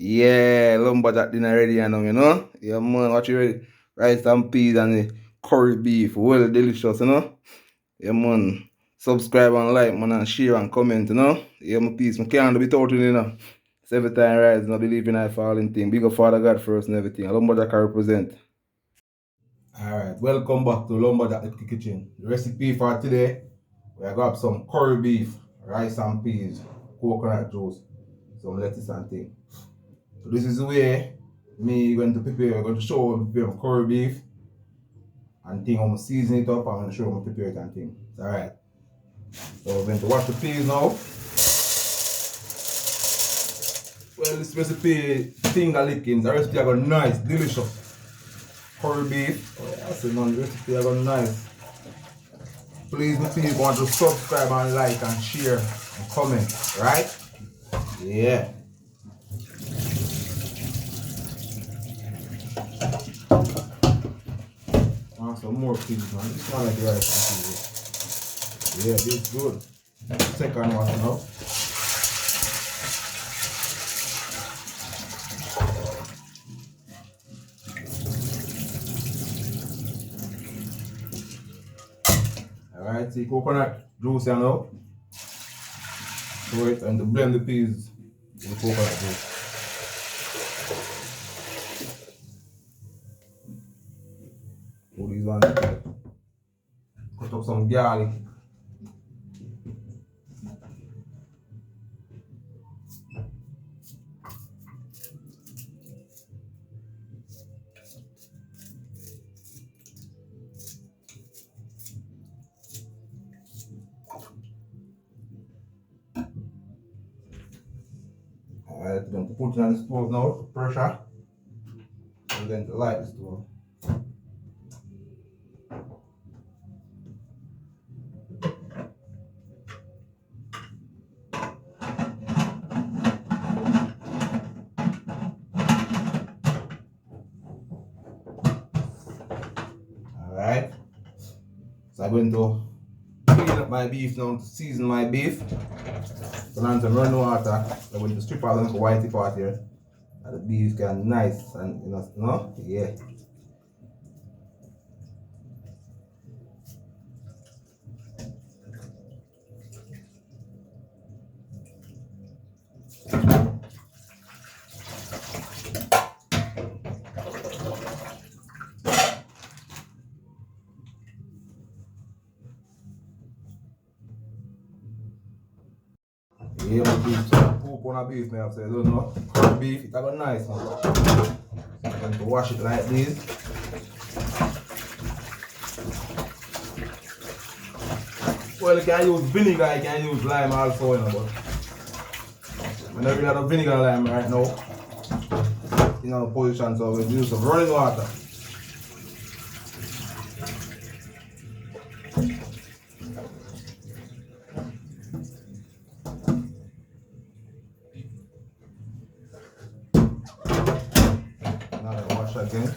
Yeah, lumberjack dinner ready and now, you know? Yeah, man, what you ready? Rice and peas and the curry beef. Well delicious, you know? Yeah, man. Subscribe and like, man, and share and comment, you know? Yeah, my peace. I can't do without you, you know? It's every time rise, no believe in I falling thing. Big up Father God first and everything. Lumberjack I represent. Alright, welcome back to Lumberjack Kitchen. The recipe for today, we have got some curry beef, rice and peas, coconut juice, some lettuce and thing. So this is the way me going to prepare. I'm going to show you prepare my curry beef and thing. I'm going to season it up and I'm going to show you how to prepare it and thing. Alright. So we're going to wash the peas now. Well, this recipe finger lickings. The recipe I got nice, delicious. Curry beef. Oh, yeah, I said man, the recipe I got nice. Please, my people, want to subscribe and like and share and comment. Right? Yeah. Want some more peas, man. This one like the rice and peas. Yeah, this is good. Second one now. Alright, see coconut juice now. So it and to blend the peas with coconut juice. Put these ones. Cut up some garlic. Alright, we're going to put it on the stove now, pressure. I'm going to light the stove. Alright. So I'm going to clean up my beef now to season my beef. So now some running water. I'm going to strip out the whitey part here. And the beef can nice and you know, yeah. Yeah, my beef, so poop on a beef, may I say, don't know. Curry beef, it got nice, man. So I'm going to wash it like this. Well, you can use vinegar, you can use lime also, you know, but I don't really have vinegar and lime right now. In our position, so we'll use some running water. Now I wash again.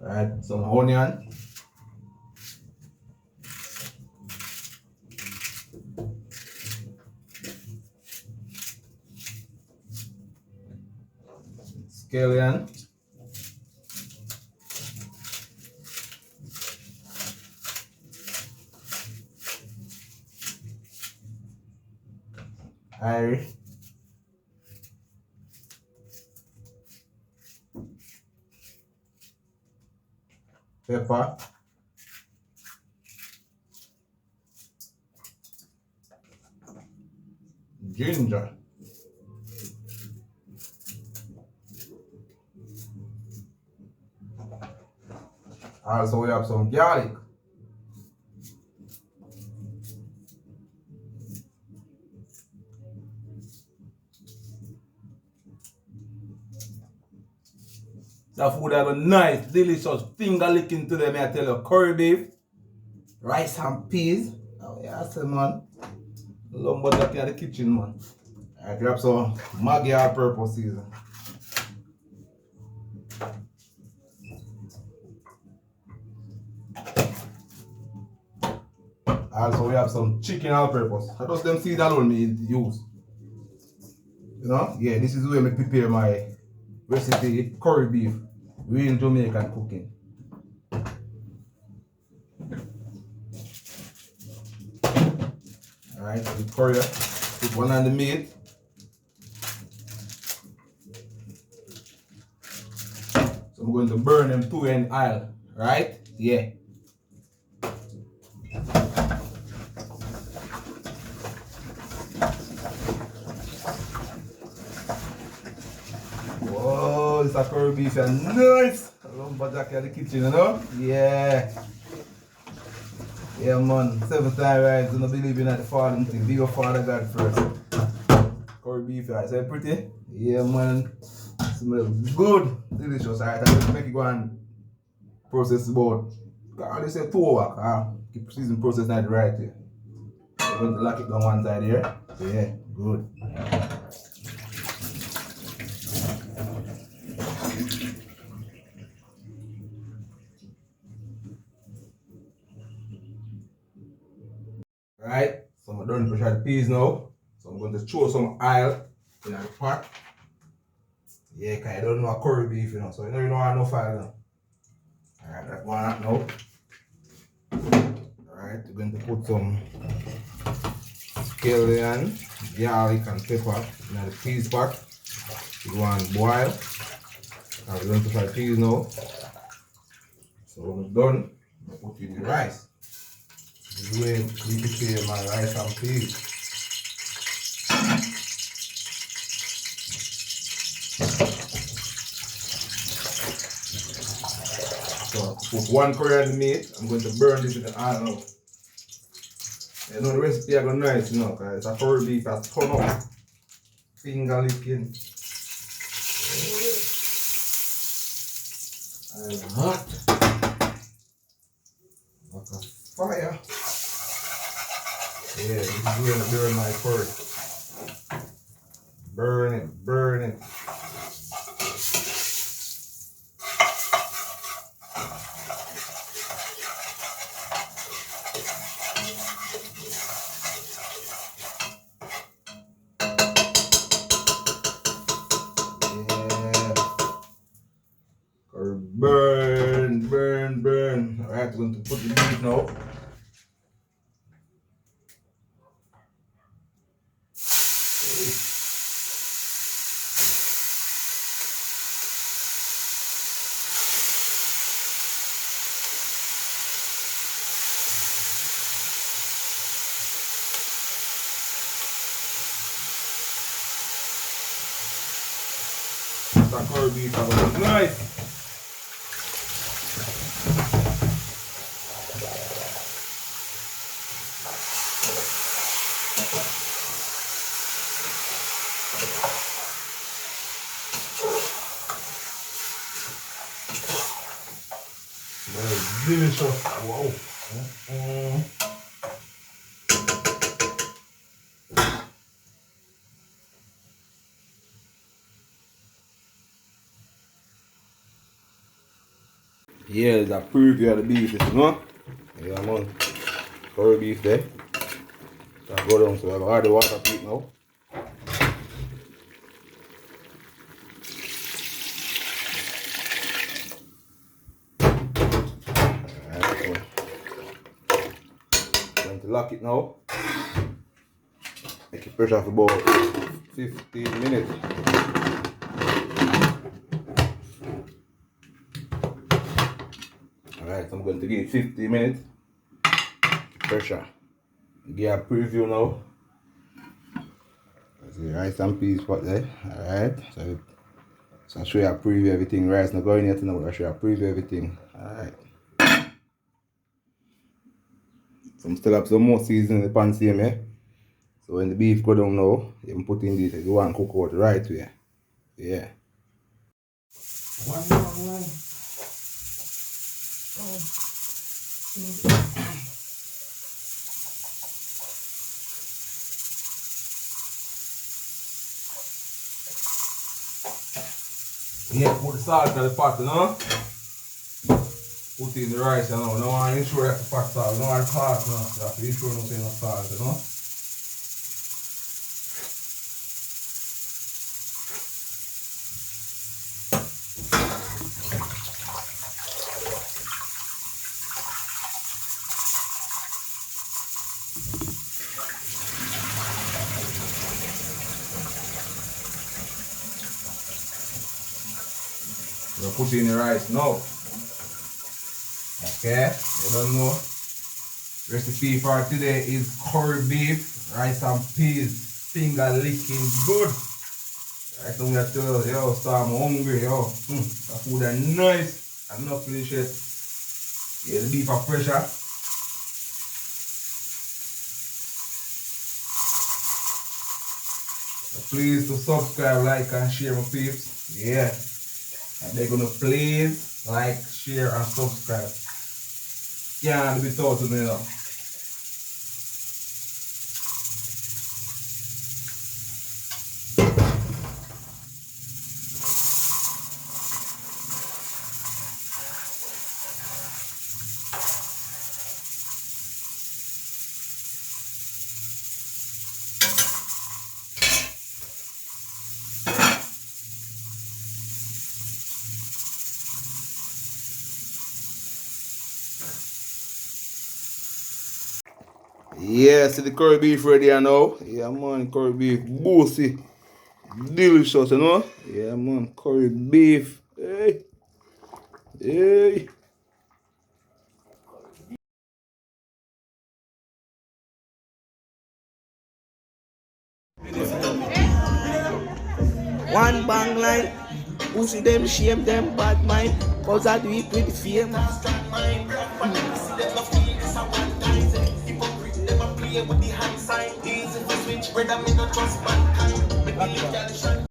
Alright, some onion. Scallion. Irish. Pepper. Ginger. Also we have some garlic. The food are nice, delicious, finger licking to them, I tell you. Curry beef, rice and peas. Oh yeah, I say man. Lumber jack in the kitchen, man. I grab some Maggi all purpose season. Also we have some chicken all purpose. I just them seeds alone me use. You know? Yeah, this is where I prepare my recipe curry beef. Real Jamaican cooking. Alright, so the curry, put one on the meat. So I'm going to burn them two in oil. Right? Yeah. Whoa, it's a curry beef and nice. Lumber jack in the kitchen, you know? Yeah. Yeah, man. 7 time right. Do not believe in the falling thing. Big up Father God first. Curry beef, right? Is that pretty? Yeah, man. Smells good. Delicious. Alright, I'm going to make it go and process about. They say 2 hours. Keep season process that right here. I'm going to lock it down one side here. So, yeah, good. Right, so I'm done pressure the peas now. So I'm going to throw some oil in the pot. Yeah, because I don't know a curry beef, you know, so you know I know fire now. Alright, that's one out now. Alright, we're going to put some scallion, garlic and pepper in the peas pot. We want to boil. And we're going to fry peas now. So when it's done, I put in the rice. This is the way we prepare my rice and peas. So put 1 curry on the meat. I'm going to burn this with an oil now. You know the recipe I got nice, you know, because it's a curry beef that's ton up. Finger licking. And hot. Like a fire. Yeah, this is where I burn my curry. Burn it, burn it. Burn, burn, burn. Alright, we're going to put the beef now. That curry beef is nice. Delicious. Wow. Yeah, the preview of the beef, you know? Yeah, man. Curry beef there. So I go down, so I have all the water peak now. Alright, so going to lock it now. Make it pressure for about 15 minutes. Alright, so I'm going to give it 15 minutes. Pressure. Give a preview now. That's the rice and peas pot there. Alright. So I'll show you a preview everything. Rice not going yet now, but I'll show you a preview everything. Alright. So I'm still have some more seasoning in the pan same, eh? So when the beef go down now, you can put in this. You want to cook out the right way. Yeah. One more. Yeah, put the salt in the pot, you know? Put in the rice, you know? No one ensure that the pot salt, no one salt, you know? You have to ensure no say no salt, you know? You put in the rice now. Okay, you don't know. Recipe for today is curry beef, rice and peas, finger licking good. Right now we are tell yo, so I'm hungry, yo. The food are nice and not delicious. Yeah, the beef are pressure. So please to subscribe, like and share my peeps. Yeah. And they're gonna please like, share and subscribe. Can't be taught to me now. Yeah, see the curry beef ready now. Yeah man, curry beef boosty. Delicious, you know? Yeah man, curry beef. Hey. Hey. One bang line, pussy them, shame them, bad mind. Cause I do it with fame.